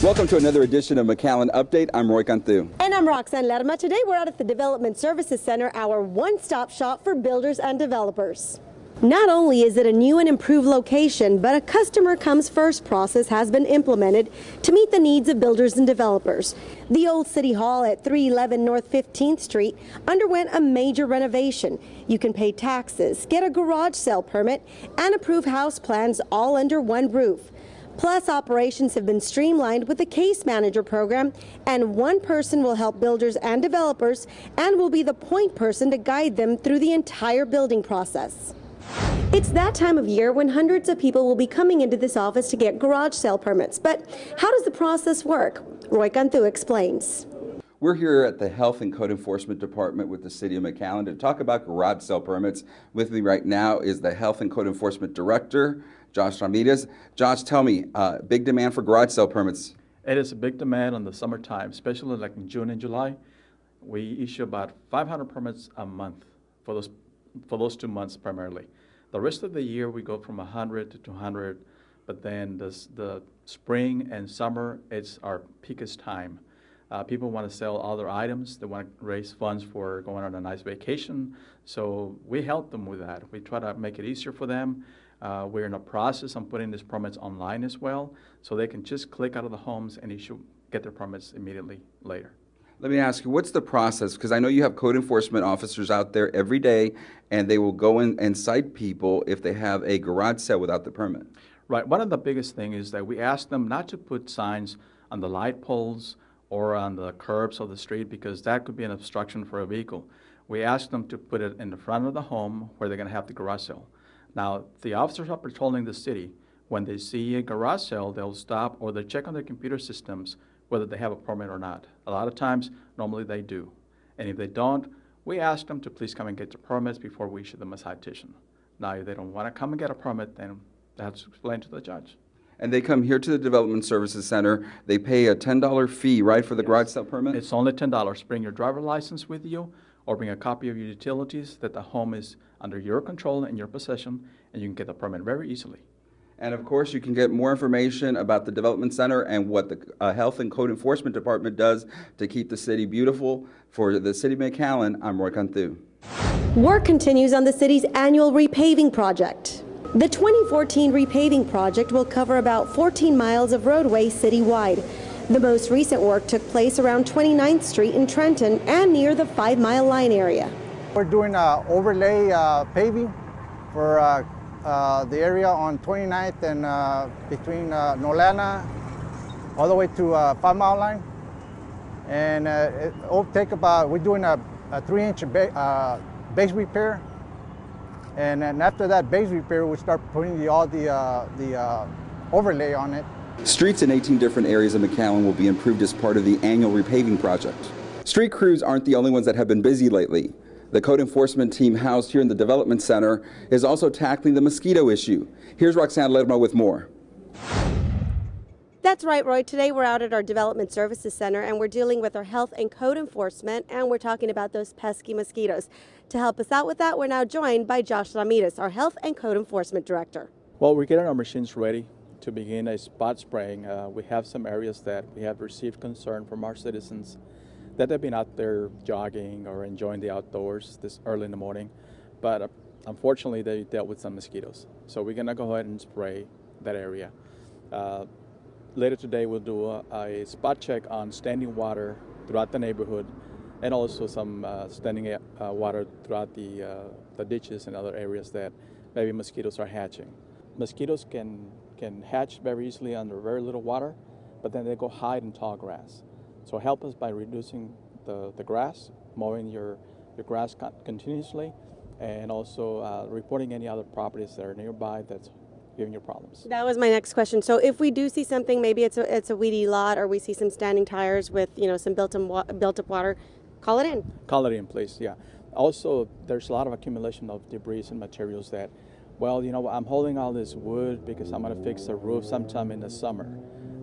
Welcome to another edition of McAllen Update. I'm Roy Cantu. And I'm Roxanne Lerma. Today we're out at the Development Services Center, our one-stop shop for builders and developers. Not only is it a new and improved location, but a customer comes first process has been implemented to meet the needs of builders and developers. The old City Hall at 311 North 15th Street underwent a major renovation. You can pay taxes, get a garage sale permit, and approve house plans all under one roof. Plus, operations have been streamlined with the case manager program, and one person will help builders and developers and will be the point person to guide them through the entire building process. It's that time of year when hundreds of people will be coming into this office to get garage sale permits. But how does the process work? Roy Cantu explains. We're here at the Health and Code Enforcement Department with the City of McAllen to talk about garage sale permits. With me right now is the Health and Code Enforcement Director, Josh Ramirez. Josh, tell me, big demand for garage sale permits. It is a big demand in the summertime, especially like in June and July. We issue about 500 permits a month for those 2 months primarily. The rest of the year we go from 100 to 200, but then the spring and summer, it's our peakest time. People want to sell other items. They want to raise funds for going on a nice vacation. So we help them with that. We try to make it easier for them. We're in a process of putting these permits online as well, so they can just click out of the homes and get their permits immediately later. Let me ask you, what's the process? Because I know you have code enforcement officers out there every day, and they will go in and cite people if they have a garage sale without the permit. Right. One of the biggest things is that we ask them not to put signs on the light poles or on the curbs of the street, because that could be an obstruction for a vehicle. We ask them to put it in the front of the home where they're going to have the garage sale. Now, the officers are patrolling the city. When they see a garage sale, they'll stop or they check on their computer systems whether they have a permit or not. A lot of times, normally they do. And if they don't, we ask them to please come and get their permits before we issue them a citation. Now, if they don't want to come and get a permit, then they have to explain to the judge. And they come here to the Development Services Center. They pay a $10 fee, right, for the garage sale permit? It's only $10. Bring your driver's license with you, or bring a copy of your utilities that the home is under your control and your possession, and you can get the permit very easily. And of course, you can get more information about the Development Center and what the Health and Code Enforcement Department does to keep the city beautiful. For the City of McAllen, I'm Roy Cantu. Work continues on the city's annual repaving project. The 2014 repaving project will cover about 14 miles of roadway citywide. The most recent work took place around 29th Street in Trenton and near the 5 Mile Line area. We're doing overlay paving for the area on 29th and between Nolana all the way to 5 Mile Line. And it'll take about, we're doing a 3-inch base repair. And then after that base repair, we start putting all the overlay on it. Streets in 18 different areas of McAllen will be improved as part of the annual repaving project. Street crews aren't the only ones that have been busy lately. The code enforcement team housed here in the Development Center is also tackling the mosquito issue. Here's Roxanne Lerma with more. That's right, Roy. Today we're out at our Development Services Center and we're dealing with our health and code enforcement, and we're talking about those pesky mosquitoes. To help us out with that, we're now joined by Josh Ramirez, our Health and Code Enforcement Director. Well, we're getting our machines ready to begin a spot spraying. We have some areas that we have received concern from our citizens that they've been out there jogging or enjoying the outdoors this early in the morning, but unfortunately they dealt with some mosquitoes. So we're gonna go ahead and spray that area. Later today we'll do a spot check on standing water throughout the neighborhood, and also some standing water throughout the ditches and other areas that maybe mosquitoes are hatching. Mosquitoes can hatch very easily under very little water, but then they go hide in tall grass. So help us by reducing the grass, mowing your grass continuously, and also reporting any other properties that are nearby that's giving you problems. That was my next question. So if we do see something, maybe it's a weedy lot, or we see some standing tires with some built up water, call it in. Call it in, please. Yeah. Also, there's a lot of accumulation of debris and materials that, well, I'm holding all this wood because I'm going to fix the roof sometime in the summer.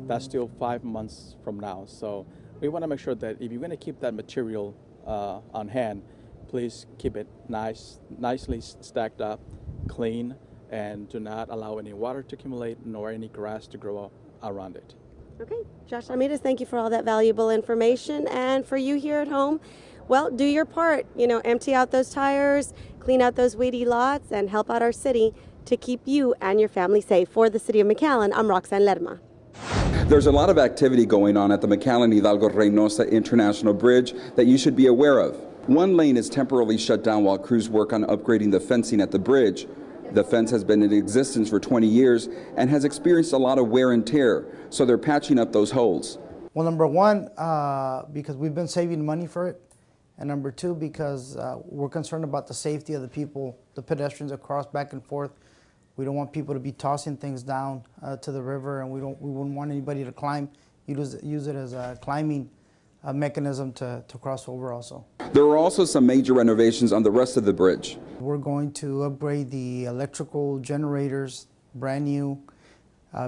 That's still 5 months from now. So we want to make sure that if you're going to keep that material on hand, please keep it nicely stacked up, clean, and do not allow any water to accumulate nor any grass to grow up around it. Okay, Josh Ramirez, thank you for all that valuable information. And for you here at home, well, do your part. Empty out those tires, clean out those weedy lots, and help out our city to keep you and your family safe. For the City of McAllen, I'm Roxanne Lerma. There's a lot of activity going on at the McAllen Hidalgo Reynosa International Bridge that you should be aware of. One lane is temporarily shut down while crews work on upgrading the fencing at the bridge. The fence has been in existence for 20 years and has experienced a lot of wear and tear, so they're patching up those holes. Well, number one, because we've been saving money for it, and number two, because we're concerned about the safety of the people, the pedestrians across back and forth. We don't want people to be tossing things down to the river, and we wouldn't want anybody to climb. Use it as a climbing mechanism to cross over also. There are also some major renovations on the rest of the bridge. We're going to upgrade the electrical generators, brand new,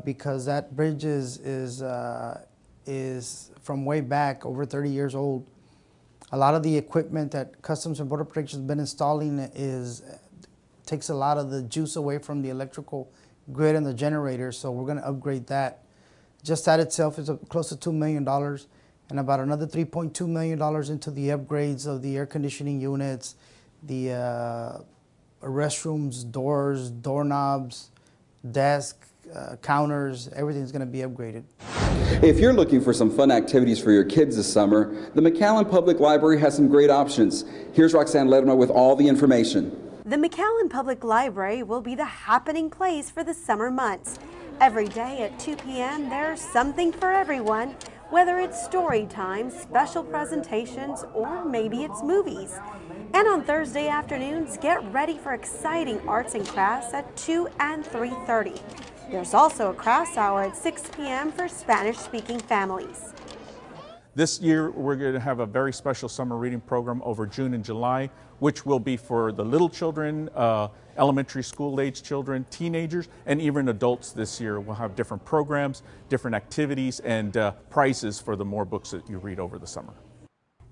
because that bridge is from way back, over 30 years old. A lot of the equipment that Customs and Border Protection has been installing takes a lot of the juice away from the electrical grid and the generators, so we're going to upgrade that. Just that itself is close to $2 million, and about another $3.2 million into the upgrades of the air conditioning units, the restrooms, doors, doorknobs, desk, counters. Everything's going to be upgraded. If you're looking for some fun activities for your kids this summer, the McAllen Public Library has some great options. Here's Roxanne Lerma with all the information. The McAllen Public Library will be the happening place for the summer months. Every day at 2 p.m. there's something for everyone, whether it's story time, special presentations, or maybe it's movies. And on Thursday afternoons, get ready for exciting arts and crafts at 2 and 3:30. There's also a crafts hour at 6 p.m. for Spanish-speaking families. This year, we're going to have a very special summer reading program over June and July, which will be for the little children, elementary school-age children, teenagers, and even adults this year. We'll have different programs, different activities, and prizes for the more books that you read over the summer.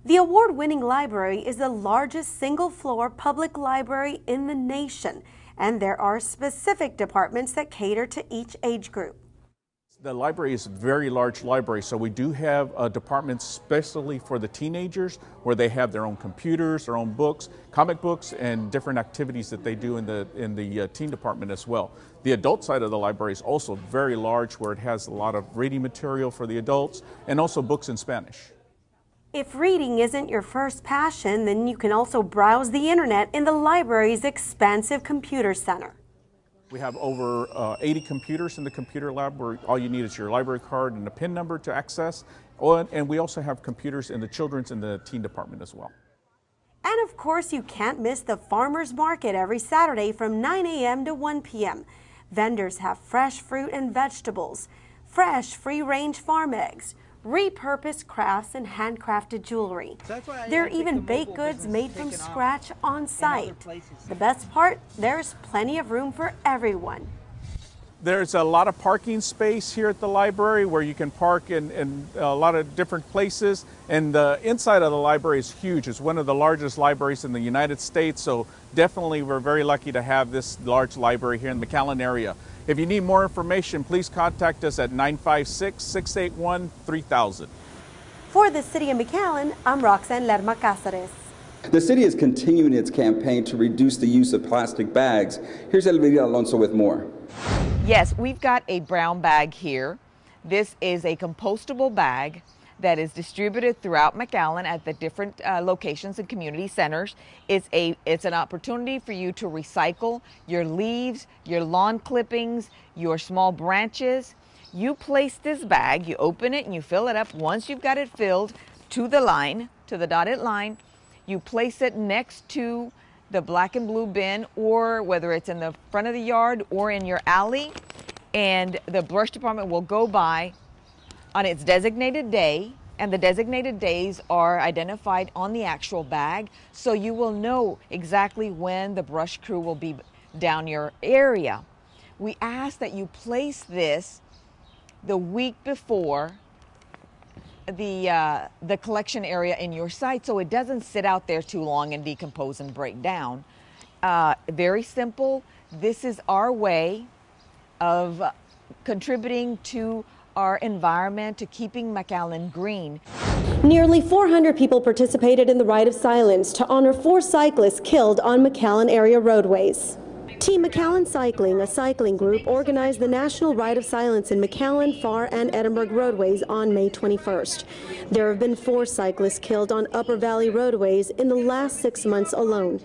The award-winning library is the largest single-floor public library in the nation, and there are specific departments that cater to each age group. The library is a very large library, so we do have departments especially for the teenagers where they have their own computers, their own books, comic books, and different activities that they do in the teen department as well. The adult side of the library is also very large, where it has a lot of reading material for the adults and also books in Spanish. If reading isn't your first passion, then you can also browse the internet in the library's expansive computer center. We have over 80 computers in the computer lab, where all you need is your library card and a PIN number to access. And we also have computers in the children's and the teen department as well. And of course, you can't miss the farmers market every Saturday from 9 a.m. to 1 p.m. Vendors have fresh fruit and vegetables, fresh free-range farm eggs, repurposed crafts, and handcrafted jewelry. There are even baked goods made from scratch on site. The best part, there's plenty of room for everyone. There's a lot of parking space here at the library where you can park in a lot of different places. And the inside of the library is huge. It's one of the largest libraries in the United States. So definitely we're very lucky to have this large library here in the McAllen area. If you need more information, please contact us at 956-681-3000. For the City of McAllen, I'm Roxanne Lerma Cáceres. The city is continuing its campaign to reduce the use of plastic bags. Here's Elvira Alonso with more. Yes, we've got a brown bag here. This is a compostable bag that is distributed throughout McAllen at the different locations and community centers. It's an opportunity for you to recycle your leaves, your lawn clippings, your small branches. You place this bag, you open it and you fill it up. Once you've got it filled to the line, to the dotted line, you place it next to the black and blue bin, or whether it's in the front of the yard or in your alley, and the brush department will go by on its designated day, and the designated days are identified on the actual bag, so you will know exactly when the brush crew will be down your area. We ask that you place this the week before the collection area in your site, so it doesn't sit out there too long and decompose and break down. Very simple. This is our way of contributing to our environment, to keeping McAllen green. Nearly 400 people participated in the Ride of Silence to honor 4 cyclists killed on McAllen area roadways. Team McAllen Cycling, a cycling group, organized the National Ride of Silence in McAllen, Far, and Edinburgh roadways on May 21st. There have been 4 cyclists killed on Upper Valley roadways in the last 6 months alone.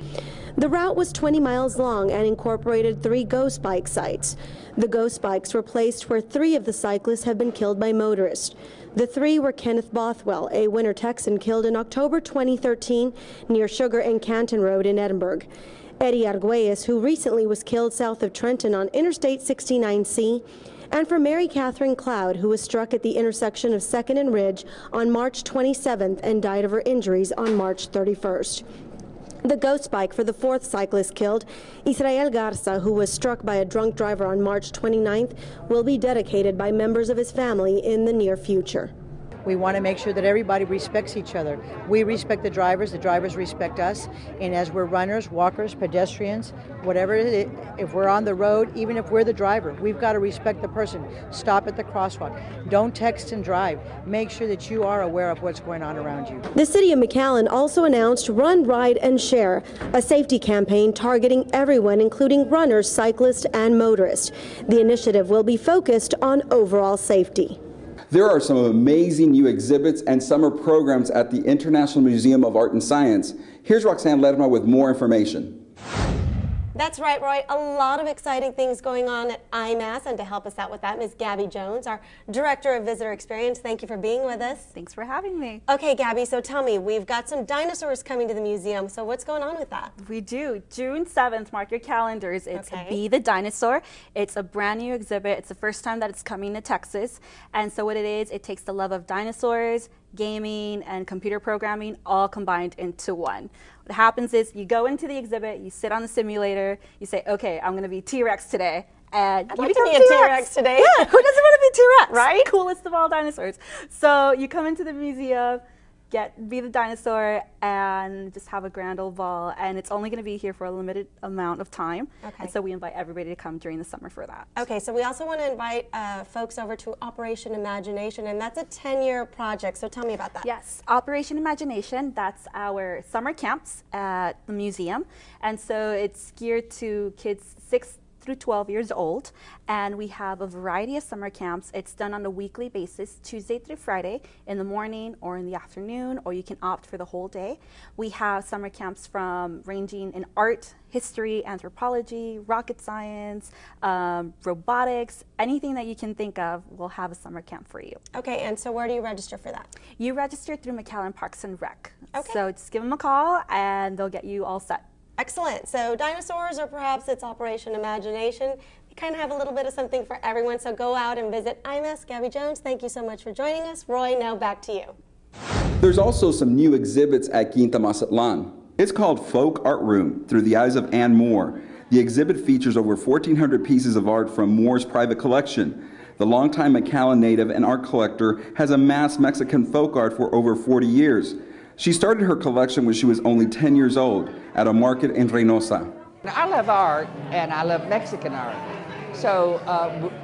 The route was 20 miles long and incorporated 3 ghost bike sites. The ghost bikes were placed where 3 of the cyclists have been killed by motorists. The 3 were Kenneth Bothwell, a winter Texan killed in October 2013 near Sugar and Canton Road in Edinburgh. Eddie Arguelles, who recently was killed south of Trenton on Interstate 69C, and for Mary Catherine Cloud, who was struck at the intersection of 2nd and Ridge on March 27th and died of her injuries on March 31st. The ghost bike for the 4th cyclist killed, Israel Garza, who was struck by a drunk driver on March 29th, will be dedicated by members of his family in the near future. We want to make sure that everybody respects each other. We respect the drivers respect us, and as we're runners, walkers, pedestrians, whatever it is, if we're on the road, even if we're the driver, we've got to respect the person. Stop at the crosswalk. Don't text and drive. Make sure that you are aware of what's going on around you. The City of McAllen also announced Run, Ride, and Share, a safety campaign targeting everyone, including runners, cyclists, and motorists. The initiative will be focused on overall safety. There are some amazing new exhibits and summer programs at the International Museum of Art and Science. Here's Roxanne Ledema with more information. That's right, Roy. A lot of exciting things going on at IMAS, and to help us out with that, Ms. Gabby Jones, our Director of Visitor Experience. Thank you for being with us. Thanks for having me. Okay, Gabby, so tell me, we've got some dinosaurs coming to the museum, so what's going on with that? We do. June 7th, mark your calendars. It's Be the Dinosaur. It's a brand new exhibit. It's the first time that it's coming to Texas. And so what it is, it takes the love of dinosaurs, gaming, and computer programming all combined into one. What happens is you go into the exhibit, you sit on the simulator, you say, okay, I'm going to be T-Rex today. And I'd like to be a T-Rex today. Yeah, who doesn't want to be T-Rex? Right? Coolest of all dinosaurs. So you come into the museum, be the dinosaur, and just have a grand old ball. And it's only going to be here for a limited amount of time. Okay. And so we invite everybody to come during the summer for that. Okay, so we also want to invite folks over to Operation Imagination, and that's a 10-year project. So tell me about that. Yes, Operation Imagination, that's our summer camps at the museum. And so it's geared to kids 6 through 12 years old, and we have a variety of summer camps. It's done on a weekly basis, Tuesday through Friday, in the morning or in the afternoon, or you can opt for the whole day. We have summer camps from ranging in art, history, anthropology, rocket science, robotics, anything that you can think of, we'll have a summer camp for you. Okay, and so where do you register for that? You register through McAllen Parks and Rec. Okay. So just give them a call and they'll get you all set. Excellent. So dinosaurs, or perhaps it's Operation Imagination. We kind of have a little bit of something for everyone, so go out and visit IMAS. Gabby Jones, thank you so much for joining us. Roy, now back to you. There's also some new exhibits at Quinta Mazatlán. It's called Folk Art Room, Through the Eyes of Ann Moore. The exhibit features over 1,400 pieces of art from Moore's private collection. The longtime McAllen native and art collector has amassed Mexican folk art for over 40 years. She started her collection when she was only 10 years old at a market in Reynosa. I love art, and I love Mexican art. So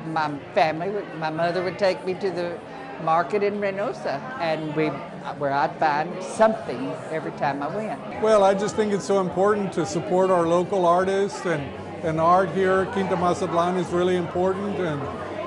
my family, my mother would take me to the market in Reynosa, and where I'd find something every time I went. Well, I just think it's so important to support our local artists, and art here at Quinta Mazatlán is really important, and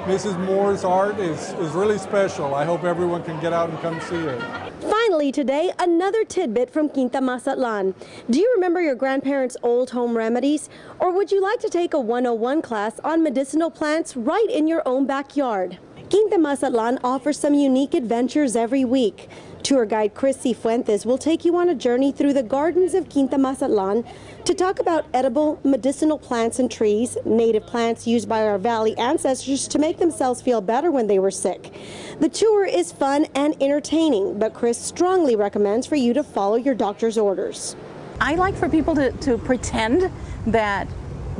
Mrs. Moore's art is really special. I hope everyone can get out and come see it. Finally today, another tidbit from Quinta Mazatlán. Do you remember your grandparents' old home remedies? Or would you like to take a 101 class on medicinal plants right in your own backyard? Quinta Mazatlán offers some unique adventures every week. Tour guide Chris Cifuentes will take you on a journey through the gardens of Quinta Mazatlán to talk about edible medicinal plants and trees, native plants used by our valley ancestors to make themselves feel better when they were sick. The tour is fun and entertaining, but Chris strongly recommends for you to follow your doctor's orders. I like for people to pretend that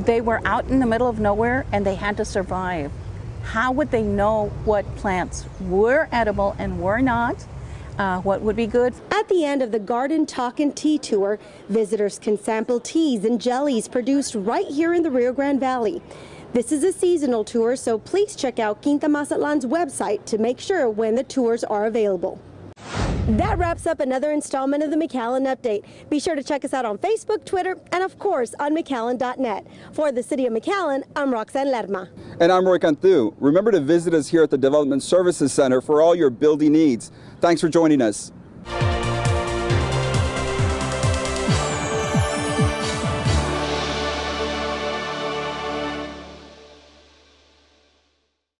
they were out in the middle of nowhere and they had to survive. How would they know what plants were edible and were not? What would be good? At the end of the Garden Talk and Tea Tour, visitors can sample teas and jellies produced right here in the Rio Grande Valley. This is a seasonal tour, so please check out Quinta Mazatlan's website to make sure when the tours are available. That wraps up another installment of the McAllen Update. Be sure to check us out on Facebook, Twitter, and of course on McAllen.net. For the City of McAllen, I'm Roxanne Lerma. And I'm Roy Canthu. Remember to visit us here at the Development Services Center for all your building needs. Thanks for joining us.